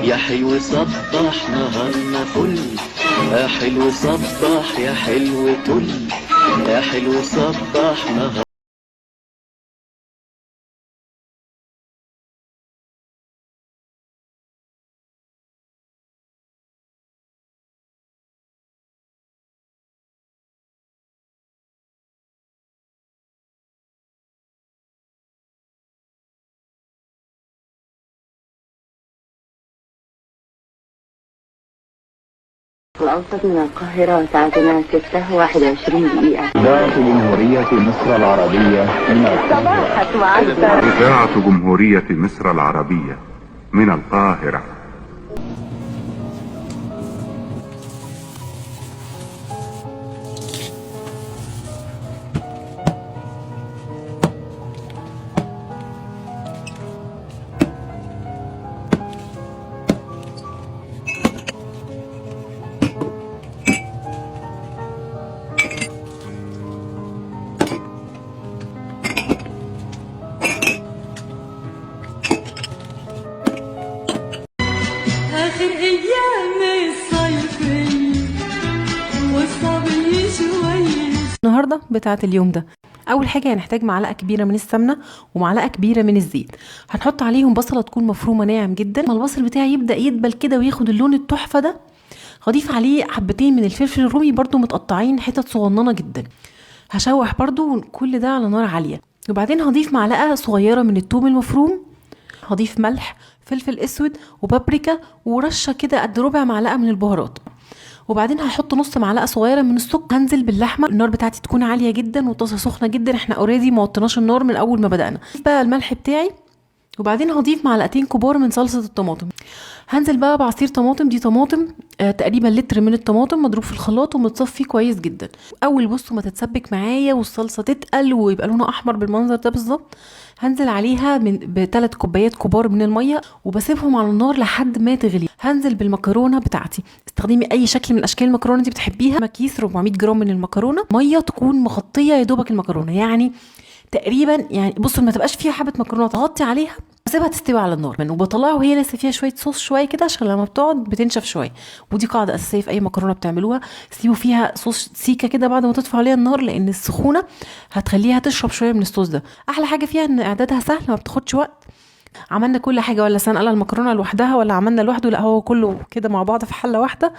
يا حلو صبح نهارنا فل، يا حلو صبح يا حلو طل، يا حلو صبح نهار. الأوسط من القاهرة ساعتنا 6:21 دقيقة. إذاعة جمهورية مصر العربية من القاهرة. إذاعة جمهورية مصر العربية من القاهرة. آخر أيام الصيفية والصبي شوية. النهارده بتاعه اليوم ده، اول حاجه هنحتاج معلقه كبيره من السمنه ومعلقه كبيره من الزيت. هنحط عليهم بصله تكون مفرومه ناعم جدا. لما البصل بتاعي يبدا يدبل كده وياخد اللون التحفه ده، هضيف عليه حبتين من الفلفل الرومي برضو متقطعين حتت صغننه جدا. هشوح برضو كل ده على نار عاليه، وبعدين هضيف معلقه صغيره من الثوم المفروم. هضيف ملح، فلفل اسود وبابريكا ورشه كده قد ربع معلقه من البهارات، وبعدين هحط نص معلقه صغيره من السكر. هنزل باللحمه، النار بتاعتي تكون عاليه جدا والطاسه سخنه جدا، احنا اوريدي ما وطيناش النار من اول ما بدانا. بقى الملح بتاعي، وبعدين هضيف معلقتين كبار من صلصه الطماطم. هنزل بقى بعصير طماطم. دي طماطم تقريبا لتر من الطماطم مضروب في الخلاط ومتصفي كويس جدا. اول بصوا ما تتسبك معايا والصلصه تتقل ويبقى لونها احمر بالمنظر ده بالظبط، هنزل عليها ب3 كوبايات كبار من الميه وبسيبهم على النار لحد ما تغلي. هنزل بالمكرونه بتاعتي، استخدمي اي شكل من اشكال المكرونه انت بتحبيها. كيس 400 جرام من المكرونه، ميه تكون مغطيه يا دوبك المكرونه، يعني تقريبا يعني بصوا ما تبقاش فيها حبه مكرونه، تغطي عليها واسيبها تستوي على النار. وبطلعها وهي لسه فيها شويه صوص شويه كده عشان لما بتقعد بتنشف شويه، ودي قاعده اساسيه في اي مكرونه بتعملوها. سيبوا فيها صوص سيكه كده بعد ما تطفوا عليها النار، لان السخونه هتخليها تشرب شويه من الصوص ده. احلى حاجه فيها ان اعدادها سهل، ما بتاخدش وقت. عملنا كل حاجه، ولا سنقله المكرونه لوحدها ولا عملنا لوحده، لا هو كله كده مع بعض في حله واحده.